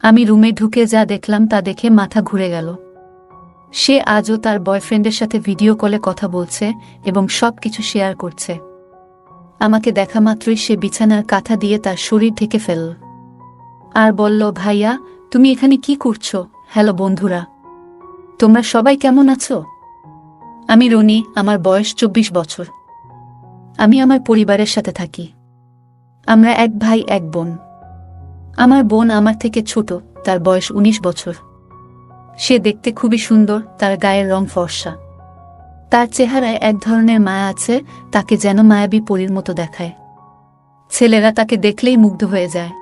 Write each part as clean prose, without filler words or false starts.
আমি রুমে ঢুকে যা দেখলাম তা দেখে মাথা ঘুরে গেল। সে আজও তার বয়ফ্রেন্ডের সাথে ভিডিও কলে কথা বলছে এবং সবকিছু শেয়ার করছে। আমাকে দেখা মাত্রই সে বিছানার কাঁথা দিয়ে তার শরীর ঢেকে ফেলল আর বলল, ভাইয়া তুমি এখানে কি করছো? হ্যালো বন্ধুরা, তোমরা সবাই কেমন আছো? আমি রনি, আমার বয়স 24 বছর। আমি আমার পরিবারের সাথে থাকি। আমরা এক ভাই এক বোন। আমার বোন আমার থেকে ছোট, তার বয়স 19 বছর। সে দেখতে খুবই সুন্দর, তার গায়ের রং ফর্সা। তার চেহারায় এক ধরনের মায়া আছে, তাকে যেন মায়াবী পরীর মতো দেখায়। ছেলেরা তাকে দেখলেই মুগ্ধ হয়ে যায়।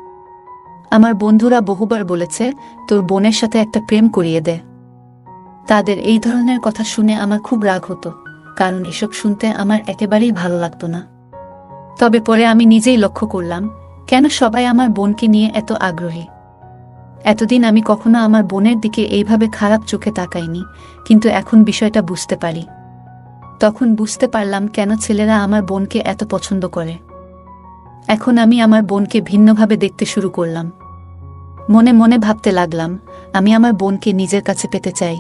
আমার বন্ধুরা বহুবার বলেছে, তোর বোনের সাথে একটা প্রেম করিয়ে দে। তাদের এই ধরনের কথা শুনে আমার খুব রাগ হতো, কারণ এসব শুনতে আমার একেবারেই ভালো লাগতো না। তবে পরে আমি নিজেই লক্ষ্য করলাম, কেন সবাই আমার বোনকে নিয়ে এত আগ্রহী। এতদিন আমি কখনো আমার বোনের দিকে এইভাবে খারাপ চোখে তাকাইনি, কিন্তু এখন বিষয়টা বুঝতে পারি। তখন বুঝতে পারলাম কেন ছেলেরা আমার বোনকে এত পছন্দ করে। এখন আমি আমার বোনকে ভিন্নভাবে দেখতে শুরু করলাম। মনে মনে ভাবতে লাগলাম, আমি আমার বোনকে নিজের কাছে পেতে চাই।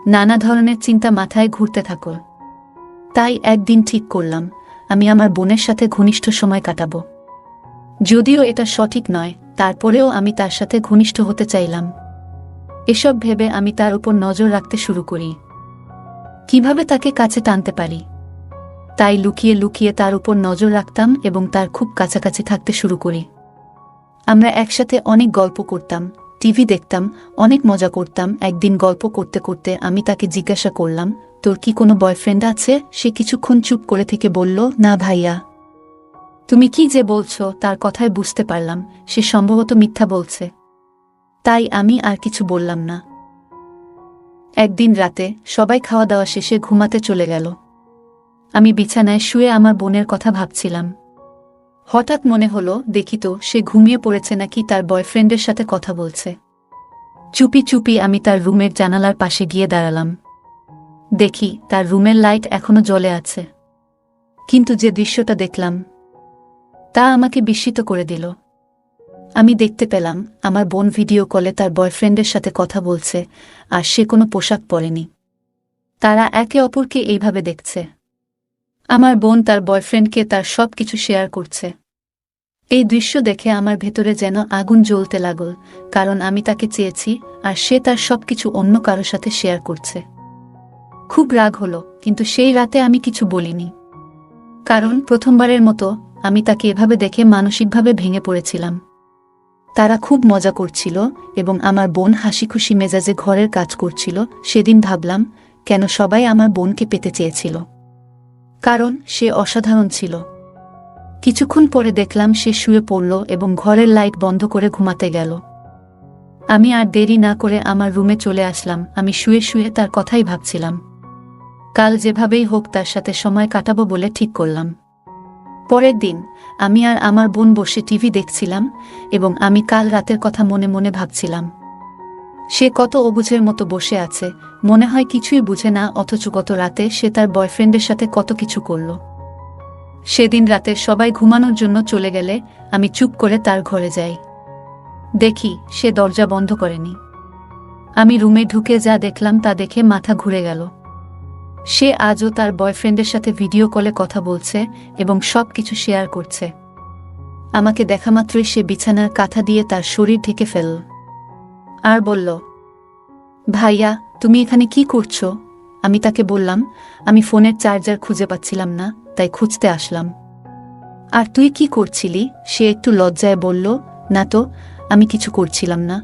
নানা ধরনের চিন্তা মাথায় ঘুরতে থাকল। তাই একদিন ঠিক করলাম, আমি আমার বোনের সাথে ঘনিষ্ঠ সময় কাটাবো। যদিও এটা সঠিক নয়, তারপরেও আমি তার সাথে ঘনিষ্ঠ হতে চাইলাম। এসব ভেবে আমি তার উপর নজর রাখতে শুরু করি, কিভাবে তাকে কাছে টানতে পারি। তাই লুকিয়ে লুকিয়ে তার উপর নজর রাখতাম এবং তার খুব কাছাকাছি থাকতে শুরু করি। আমরা একসাথে অনেক গল্প করতাম, টিভি দেখতাম, অনেক মজা করতাম। একদিন গল্প করতে করতে আমি তাকে জিজ্ঞাসা করলাম, তোর কি কোনো বয়ফ্রেন্ড আছে? সে কিছুক্ষণ চুপ করে থেকে বলল, না ভাইয়া। তুমি কি যে বলছো? তার কথায় বুঝতে পারলাম সে সম্ভবত মিথ্যা বলছে। তাই আমি আর কিছু বললাম না। একদিন রাতে সবাই খাওয়া দাওয়া শেষে ঘুমাতে চলে গেল। আমি বিছানায় শুয়ে আমার বোনের কথা ভাবছিলাম। হঠাৎ মনে হলো, দেখি তো সে ঘুমিয়ে পড়েছে নাকি তার বয়ফ্রেন্ডের সাথে কথা বলছে। চুপি চুপি আমি তার রুমের জানালার পাশে গিয়ে দাঁড়ালাম। দেখি তার রুমের লাইট এখনো জ্বলে আছে। কিন্তু যে দৃশ্যটা দেখলাম তা আমাকে বিস্মিত করে দিল। আমি দেখতে পেলাম আমার বোন ভিডিও কলে তার বয়ফ্রেন্ডের সাথে কথা বলছে, আর সে কোনো পোশাক পরেনি। তারা একে অপরকে এইভাবে দেখছে। আমার বোন তার বয়ফ্রেন্ডকে তার সব কিছু শেয়ার করছে। এই দৃশ্য দেখে আমার ভেতরে যেন আগুন জ্বলতে লাগল, কারণ আমি তাকে চেয়েছি আর সে তার সবকিছু অন্য কারো সাথে শেয়ার করছে। খুব রাগ হলো, কিন্তু সেই রাতে আমি কিছু বলিনি। কারণ প্রথমবারের মতো আমি তাকে এভাবে দেখে মানসিকভাবে ভেঙে পড়েছিলাম। তারা খুব মজা করছিল এবং আমার বোন হাসিখুশি মেজাজে ঘরের কাজ করছিল। সেদিন ভাবলাম, কেন সবাই আমার বোনকে পেতে চেয়েছিল। কারণ সে অসাধারণ ছিল। কিছুক্ষণ পরে দেখলাম সে শুয়ে পড়ল এবং ঘরের লাইট বন্ধ করে ঘুমাতে গেল। আমি আর দেরি না করে আমার রুমে চলে আসলাম। আমি শুয়ে শুয়ে তার কথাই ভাবছিলাম। কাল যেভাবেই হোক তার সাথে সময় কাটাবো বলে ঠিক করলাম। পরের দিন আমি আর আমার বোন বসে টিভি দেখছিলাম এবং আমি কাল রাতের কথা মনে মনে ভাবছিলাম। সে কত অবুঝের মতো বসে আছে, মনে হয় কিছুই বুঝে না, অথচ গত রাতে সে তার বয়ফ্রেন্ডের সাথে কত কিছু করল। সেদিন রাতে সবাই ঘুমানোর জন্য চলে গেলে আমি চুপ করে তার ঘরে যাই। দেখি সে দরজা বন্ধ করেনি। আমি রুমে ঢুকে যা দেখলাম তা দেখে মাথা ঘুরে গেল। সে আজও তার বয়ফ্রেন্ডের সাথে ভিডিও কলে কথা বলছে এবং সবকিছু শেয়ার করছে। আমাকে দেখা মাত্রই সে বিছানার কাঁথা দিয়ে তার শরীর ঢেকে ফেলল আর বলল, ভাইয়া তুমি এখানে কি করছো? আমি তাকে বললাম, আমি ফোনের চার্জার খুঁজে পাচ্ছিলাম না, তাই খুঁজতে আসলাম। আর তুই কি করছিলি? সে একটু লজ্জায় বলল, না তো, আমি কিছু করছিলাম না।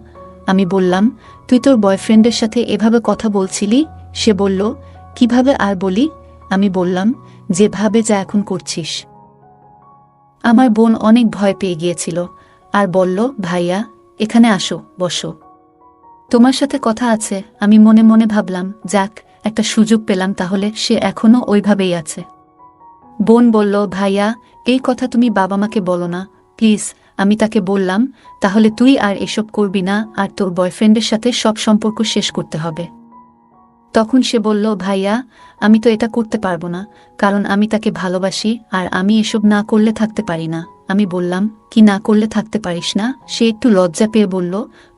আমি বললাম, তুই তোর বয়ফ্রেন্ডের সাথে এভাবে কথা বলছিলি? সে বলল, কিভাবে আর বলি? আমি বললাম, যেভাবে যা এখন করছিস। আমার বোন অনেক ভয় পেয়ে গিয়েছিল আর বলল, ভাইয়া এখানে আসো, বসো, তোমার সাথে কথা আছে। আমি মনে মনে ভাবলাম, যাক একটা সুযোগ পেলাম, তাহলে সে এখনো ওইভাবেই আছে। বোন বলল, ভাইয়া এই কথা তুমি বাবা মাকে বলো না প্লিজ। আমি তাকে বললাম, তাহলে তুই আর এসব করবি না আর তোর বয়ফ্রেন্ডের সাথে সব সম্পর্ক শেষ করতে হবে। তখন সে বলল, ভাইয়া আমি তো এটা করতে পারবো না, কারণ আমি তাকে ভালোবাসি আর আমি এসব না করলে থাকতে পারি না। আমি বললাম, কি না করলে থাকতে পারিস না? সে একটু লজ্জা পেয়ে বলল,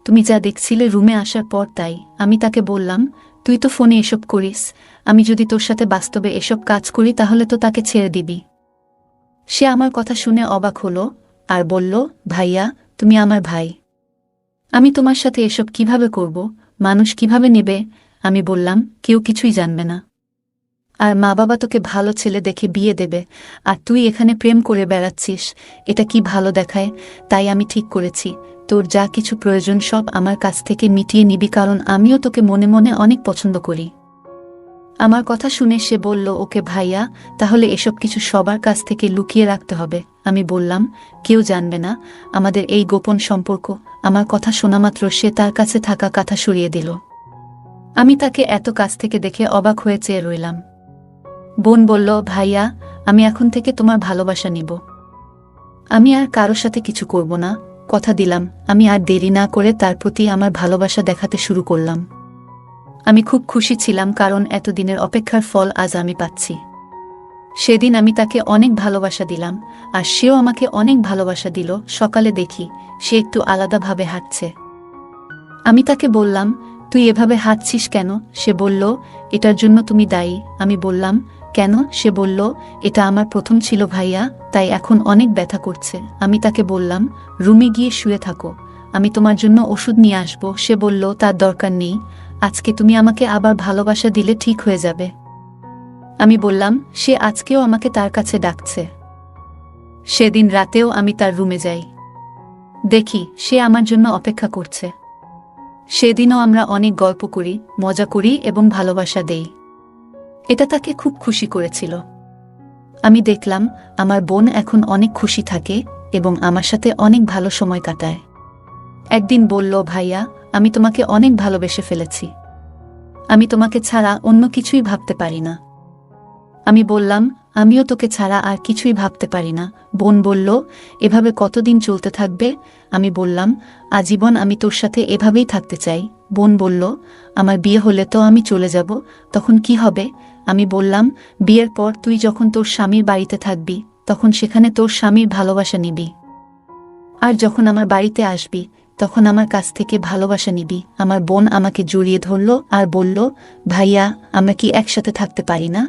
তুমি যা দেখছিলে রুমে আসার পর তাই। আমি তাকে বললাম, তুই তো ফোনে এসব করিস, আমি যদি তোর সাথে বাস্তবে এসব কাজ করি তাহলে তো তাকে ছেড়ে দিবি। সে আমার কথা শুনে অবাক হলো আর বলল, ভাইয়া, তুমি আমার ভাই, আমি তোমার সাথে এসব কিভাবে করব, মানুষ কিভাবে নেবে? আমি বললাম, কেউ কিছুই জানবে না। আর মা বাবা তোকে ভালো ছেলে দেখে বিয়ে দেবে, আর তুই এখানে প্রেম করে বেড়াচ্ছিস, এটা কি ভালো দেখায়? তাই আমি ঠিক করেছি, তোর যা কিছু প্রয়োজন সব আমার কাছ থেকে মিটিয়ে নিবি, কারণ আমিও তোকে মনে মনে অনেক পছন্দ করি। আমার কথা শুনে সে বলল, ওকে ভাইয়া, তাহলে এসব কিছু সবার কাছ থেকে লুকিয়ে রাখতে হবে। আমি বললাম, কেউ জানবে না আমাদের এই গোপন সম্পর্ক। আমার কথা শোনামাত্র সে তার কাছে থাকা কাঁথা সরিয়ে দিল। আমি তাকে এত কাছ থেকে দেখে অবাক হয়ে চেয়ে রইলাম। বোন বলল, ভাইয়া, আমি এখন থেকে তোমার ভালোবাসা নিব, আমি আর কারো সাথে কিছু করব না, কথা দিলাম। আমি আর দেরি না করে তার প্রতি আমার ভালোবাসা দেখাতে শুরু করলাম। আমি খুব খুশি ছিলাম, কারণ এতদিনের অপেক্ষার ফল আজ আমি পাচ্ছি। সেদিন আমি তাকে অনেক ভালোবাসা দিলাম, আর সেও আমাকে অনেক ভালোবাসা দিল। সকালে দেখি সে একটু আলাদাভাবে হাঁটছে। আমি তাকে বললাম, তুই এভাবে হাঁটছিস কেন? সে বলল, এটার জন্য তুমি দায়ী। আমি বললাম, কেন? সে বলল, এটা আমার প্রথম ছিল ভাইয়া, তাই এখন অনেক ব্যথা করছে। আমি তাকে বললাম, রুমে গিয়ে শুয়ে থাকো, আমি তোমার জন্য ওষুধ নিয়ে আসব। সে বলল, তার দরকার নেই, আজকে তুমি আমাকে আবার ভালোবাসা দিলে ঠিক হয়ে যাবে। আমি বললাম, সে আজকেও আমাকে তার কাছে ডাকছে। সেদিন রাতেও আমি তার রুমে যাই, দেখি সে আমার জন্য অপেক্ষা করছে। সেদিনও আমরা অনেক গল্প করি, মজা করি এবং ভালোবাসা দেই। এটা তাকে খুব খুশি করেছিল। আমি দেখলাম আমার বোন এখন অনেক খুশি থাকে এবং আমার সাথে অনেক ভালো সময় কাটায়। একদিন বলল, ভাইয়া, আমি তোমাকে অনেক ভালোবেসে ফেলেছি, আমি তোমাকে ছাড়া অন্য কিছুই ভাবতে পারি না। আমি বললাম, আমিও তোকে ছাড়া আর কিছুই ভাবতে পারি না। বোন বলল, এভাবে কতদিন চলতে থাকবে? আমি বললাম, আজীবন আমি তোর সাথে এভাবেই থাকতে চাই। বোন বলল, আমার বিয়ে হলে তো আমি চলে যাব, তখন কি হবে? আমি বললাম, বিয়ের পর তুই যখন তোর স্বামীর বাড়িতে থাকবি তখন সেখানে তোর স্বামীর ভালোবাসা নিবি, আর যখন আমার বাড়িতে আসবি তখন আমার কাছ থেকে ভালোবাসা নিবি। আমার বোন আমাকে জড়িয়ে ধরল আর বলল, ভাইয়া, আমরা কি একসাথে থাকতে পারি না?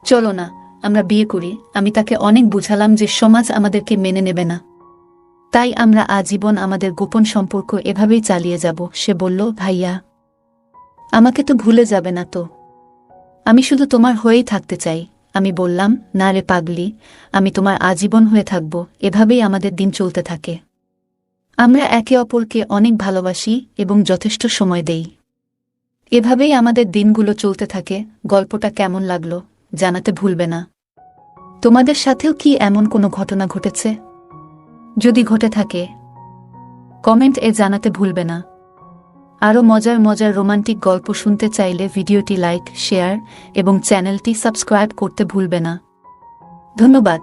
চলো না, আমরা বিয়ে করি। আমি তাকে অনেক বুঝালাম যে সমাজ আমাদেরকে মেনে নেবে না, তাই আমরা আজীবন আমাদের গোপন সম্পর্ক এভাবেই চালিয়ে যাব। সে বলল, ভাইয়া, আমাকে তো ভুলে যাবে না তো? আমি শুধু তোমার হয়েই থাকতে চাই। আমি বললাম, না রে পাগলি, আমি তোমার আজীবন হয়ে থাকব। এভাবেই আমাদের দিন চলতে থাকে, আমরা একে অপরকে অনেক ভালোবাসি এবং যথেষ্ট সময় দেই। এভাবেই আমাদের দিনগুলো চলতে থাকে। গল্পটা কেমন লাগলো জানাতে ভুলবে না। তোমাদের সাথেও কি এমন কোনো ঘটনা ঘটেছে? যদি ঘটে থাকে কমেন্ট জানাতে ভুলবে না। আরও মজার মজার রোমান্টিক গল্প শুনতে চাইলে ভিডিওটি লাইক, শেয়ার এবং চ্যানেলটি সাবস্ক্রাইব করতে ভুলবে না। ধন্যবাদ।